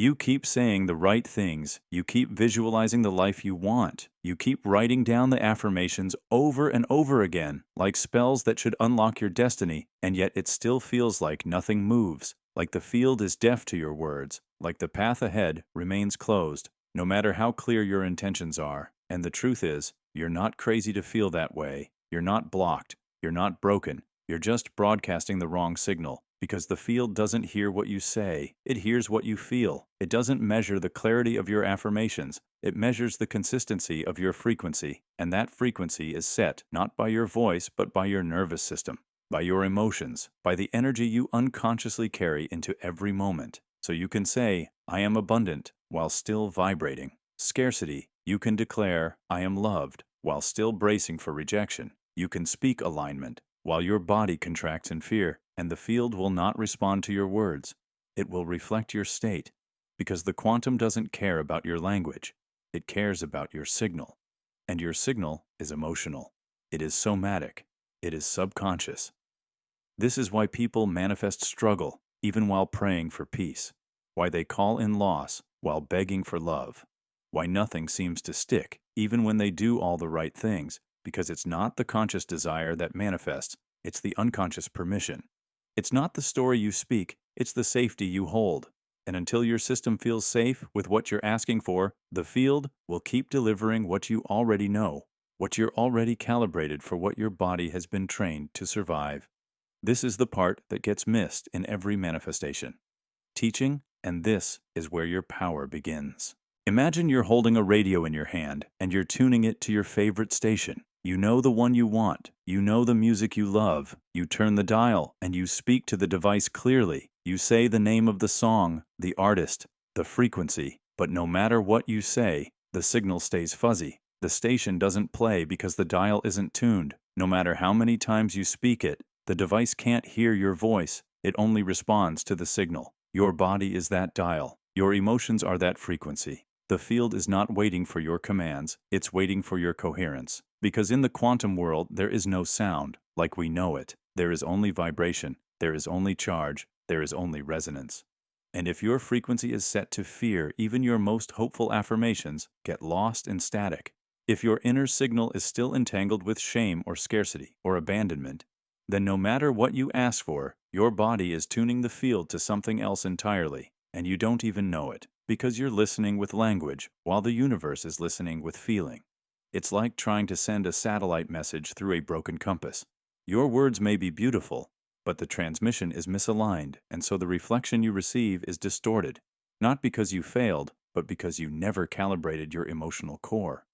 You keep saying the right things. You keep visualizing the life you want. You keep writing down the affirmations over and over again, like spells that should unlock your destiny, and yet it still feels like nothing moves, like the field is deaf to your words, like the path ahead remains closed, no matter how clear your intentions are. And the truth is, you're not crazy to feel that way. You're not blocked. You're not broken. You're just broadcasting the wrong signal. Because the field doesn't hear what you say, it hears what you feel. It doesn't measure the clarity of your affirmations, it measures the consistency of your frequency. And that frequency is set not by your voice, but by your nervous system, by your emotions, by the energy you unconsciously carry into every moment. So you can say, I am abundant, while still vibrating. Scarcity, you can declare, I am loved, while still bracing for rejection. You can speak alignment, while your body contracts in fear. And the field will not respond to your words. It will reflect your state, because the quantum doesn't care about your language. It cares about your signal. And your signal is emotional. It is somatic. It is subconscious. This is why people manifest struggle, even while praying for peace. Why they call in loss while begging for love. Why nothing seems to stick, even when they do all the right things, because it's not the conscious desire that manifests, it's the unconscious permission. It's not the story you speak, it's the safety you hold. And until your system feels safe with what you're asking for, the field will keep delivering what you already know, what you're already calibrated for, what your body has been trained to survive. This is the part that gets missed in every manifestation. Teaching, and this is where your power begins. Imagine you're holding a radio in your hand and you're tuning it to your favorite station. You know the one you want. You know the music you love. You turn the dial and you speak to the device clearly. You say the name of the song, the artist, the frequency. But no matter what you say, the signal stays fuzzy. The station doesn't play because the dial isn't tuned. No matter how many times you speak it, the device can't hear your voice. It only responds to the signal. Your body is that dial. Your emotions are that frequency. The field is not waiting for your commands, it's waiting for your coherence. Because in the quantum world, there is no sound, like we know it. There is only vibration, there is only charge, there is only resonance. And if your frequency is set to fear, even your most hopeful affirmations get lost in static. If your inner signal is still entangled with shame or scarcity or abandonment, then no matter what you ask for, your body is tuning the field to something else entirely, and you don't even know it. Because you're listening with language, while the universe is listening with feeling. It's like trying to send a satellite message through a broken compass. Your words may be beautiful, but the transmission is misaligned, and so the reflection you receive is distorted, not because you failed, but because you never calibrated your emotional core.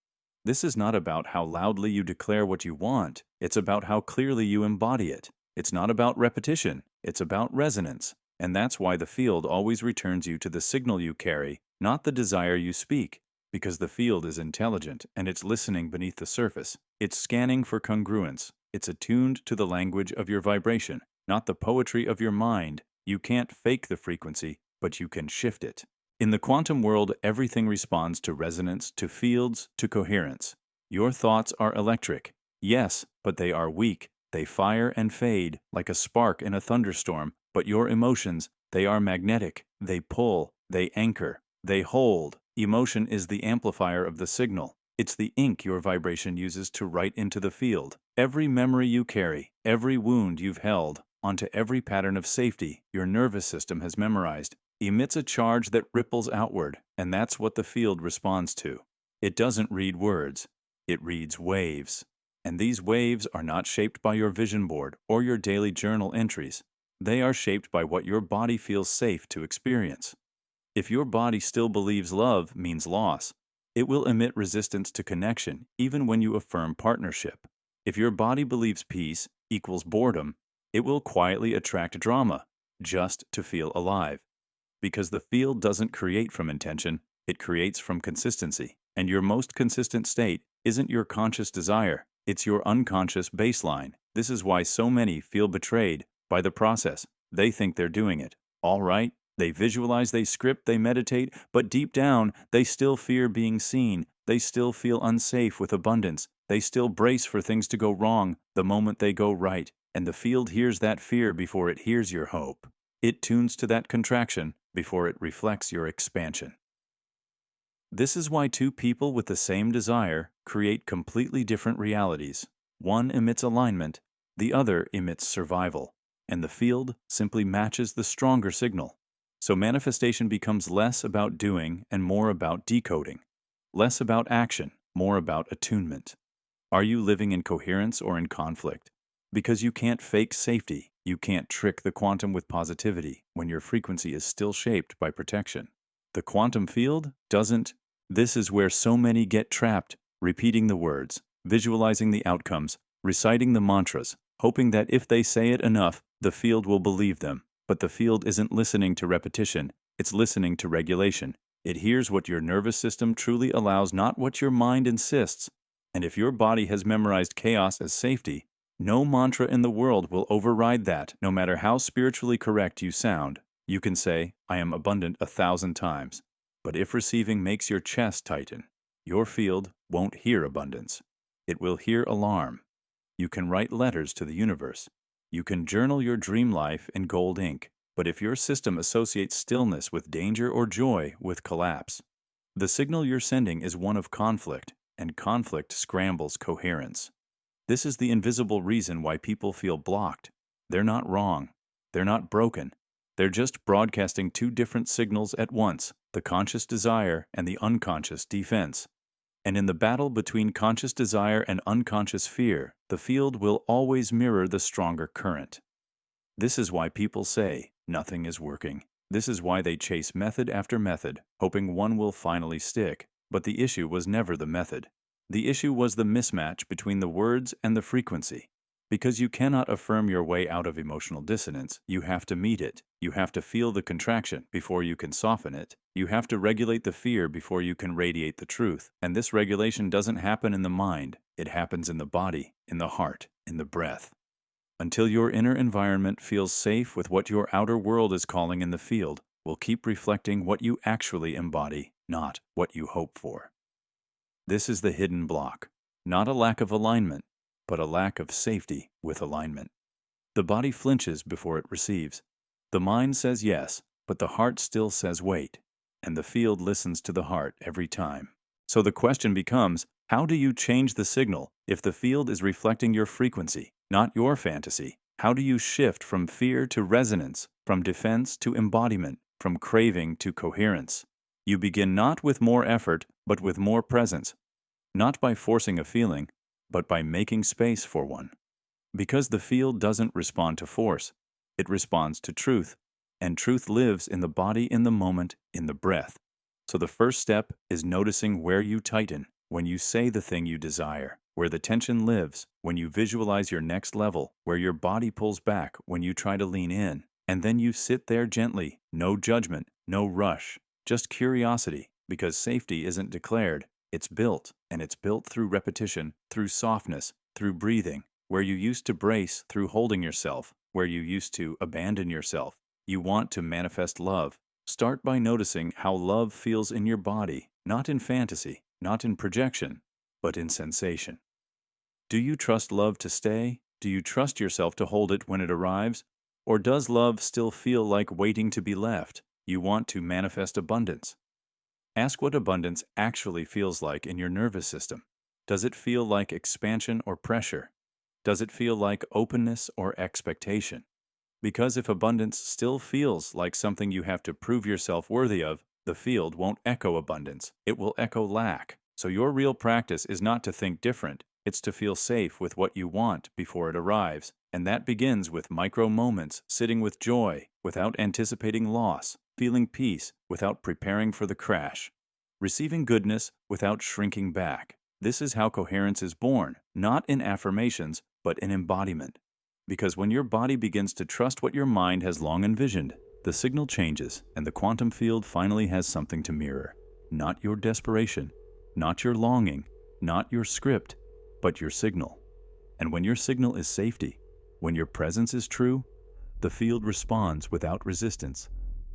This is not about how loudly you declare what you want, it's about how clearly you embody it. It's not about repetition, it's about resonance. And that's why the field always returns you to the signal you carry, not the desire you speak. Because the field is intelligent, and it's listening beneath the surface. It's scanning for congruence. It's attuned to the language of your vibration, not the poetry of your mind. You can't fake the frequency, but you can shift it. In the quantum world, everything responds to resonance, to fields, to coherence. Your thoughts are electric. Yes, but they are weak. They fire and fade like a spark in a thunderstorm. But your emotions, they are magnetic. They pull, they anchor, they hold. Emotion is the amplifier of the signal. It's the ink your vibration uses to write into the field. Every memory you carry, every wound you've held, onto every pattern of safety your nervous system has memorized, emits a charge that ripples outward, and that's what the field responds to. It doesn't read words, it reads waves. And these waves are not shaped by your vision board or your daily journal entries. They are shaped by what your body feels safe to experience. If your body still believes love means loss, it will emit resistance to connection even when you affirm partnership. If your body believes peace equals boredom, it will quietly attract drama just to feel alive. Because the field doesn't create from intention, it creates from consistency. And your most consistent state isn't your conscious desire, it's your unconscious baseline. This is why so many feel betrayed by the process. They think they're doing it all right. They visualize, they script, they meditate, but deep down, they still fear being seen. They still feel unsafe with abundance. They still brace for things to go wrong the moment they go right. And the field hears that fear before it hears your hope. It tunes to that contraction before it reflects your expansion. This is why two people with the same desire create completely different realities. One emits alignment, the other emits survival, and the field simply matches the stronger signal. So manifestation becomes less about doing and more about decoding, less about action, more about attunement. Are you living in coherence or in conflict? Because you can't fake safety, you can't trick the quantum with positivity when your frequency is still shaped by protection. The quantum field doesn't. This is where so many get trapped, repeating the words, visualizing the outcomes, reciting the mantras, hoping that if they say it enough, the field will believe them. But the field isn't listening to repetition, it's listening to regulation. It hears what your nervous system truly allows, not what your mind insists. And if your body has memorized chaos as safety, no mantra in the world will override that, no matter how spiritually correct you sound. You can say, I am abundant 1,000 times. But if receiving makes your chest tighten, your field won't hear abundance. It will hear alarm. You can write letters to the universe. You can journal your dream life in gold ink. But if your system associates stillness with danger or joy with collapse, the signal you're sending is one of conflict, and conflict scrambles coherence. This is the invisible reason why people feel blocked. They're not wrong. They're not broken. They're just broadcasting two different signals at once, the conscious desire and the unconscious defense. And in the battle between conscious desire and unconscious fear, the field will always mirror the stronger current. This is why people say nothing is working. This is why they chase method after method, hoping one will finally stick. But the issue was never the method. The issue was the mismatch between the words and the frequency. Because you cannot affirm your way out of emotional dissonance, you have to meet it. You have to feel the contraction before you can soften it. You have to regulate the fear before you can radiate the truth. And this regulation doesn't happen in the mind. It happens in the body, in the heart, in the breath. Until your inner environment feels safe with what your outer world is calling in the field, will keep reflecting what you actually embody, not what you hope for. This is the hidden block, not a lack of alignment, but a lack of safety with alignment. The body flinches before it receives. The mind says yes, but the heart still says wait, and the field listens to the heart every time. So the question becomes, how do you change the signal if the field is reflecting your frequency, not your fantasy? How do you shift from fear to resonance, from defense to embodiment, from craving to coherence? You begin not with more effort, but with more presence, not by forcing a feeling, but by making space for one. Because the field doesn't respond to force, it responds to truth, and truth lives in the body, in the moment, in the breath. So the first step is noticing where you tighten, when you say the thing you desire, where the tension lives, when you visualize your next level, where your body pulls back when you try to lean in, and then you sit there gently, no judgment, no rush, just curiosity, because safety isn't declared. It's built, and it's built through repetition, through softness, through breathing, where you used to brace through holding yourself, where you used to abandon yourself. You want to manifest love. Start by noticing how love feels in your body, not in fantasy, not in projection, but in sensation. Do you trust love to stay? Do you trust yourself to hold it when it arrives? Or does love still feel like waiting to be left? You want to manifest abundance. Ask what abundance actually feels like in your nervous system. Does it feel like expansion or pressure? Does it feel like openness or expectation? Because if abundance still feels like something you have to prove yourself worthy of, the field won't echo abundance. It will echo lack. So your real practice is not to think different. It's to feel safe with what you want before it arrives. And that begins with micro moments, sitting with joy without anticipating loss, feeling peace without preparing for the crash, receiving goodness without shrinking back. This is how coherence is born, not in affirmations, but in embodiment. Because when your body begins to trust what your mind has long envisioned, the signal changes and the quantum field finally has something to mirror. Not your desperation, not your longing, not your script, but your signal. And when your signal is safety, when your presence is true, the field responds without resistance,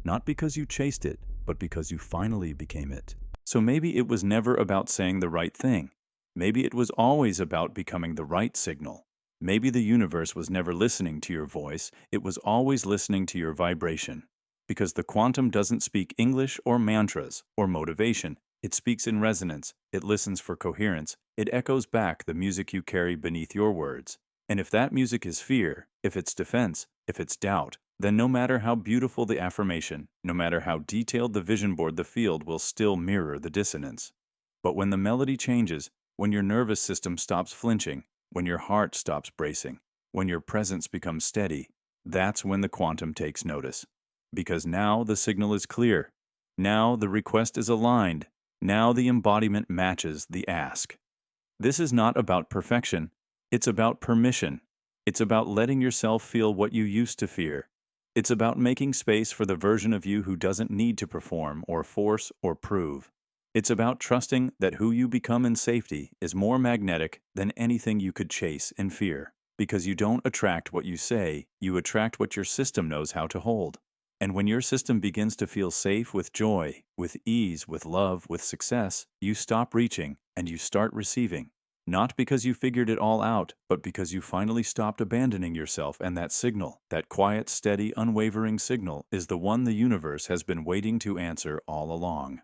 not because you chased it, but because you finally became it. So maybe it was never about saying the right thing. Maybe it was always about becoming the right signal. Maybe the universe was never listening to your voice, it was always listening to your vibration. Because the quantum doesn't speak English or mantras or motivation. It speaks in resonance, it listens for coherence, it echoes back the music you carry beneath your words. And if that music is fear, if it's defense, if it's doubt, then no matter how beautiful the affirmation, no matter how detailed the vision board, the field will still mirror the dissonance. But when the melody changes, when your nervous system stops flinching, when your heart stops bracing, when your presence becomes steady, that's when the quantum takes notice. Because now the signal is clear. Now the request is aligned. Now the embodiment matches the ask. This is not about perfection. It's about permission. It's about letting yourself feel what you used to fear. It's about making space for the version of you who doesn't need to perform or force or prove. It's about trusting that who you become in safety is more magnetic than anything you could chase in fear. Because you don't attract what you say, you attract what your system knows how to hold. And when your system begins to feel safe with joy, with ease, with love, with success, you stop reaching and you start receiving. Not because you figured it all out, but because you finally stopped abandoning yourself, and that signal, that quiet, steady, unwavering signal, is the one the universe has been waiting to answer all along.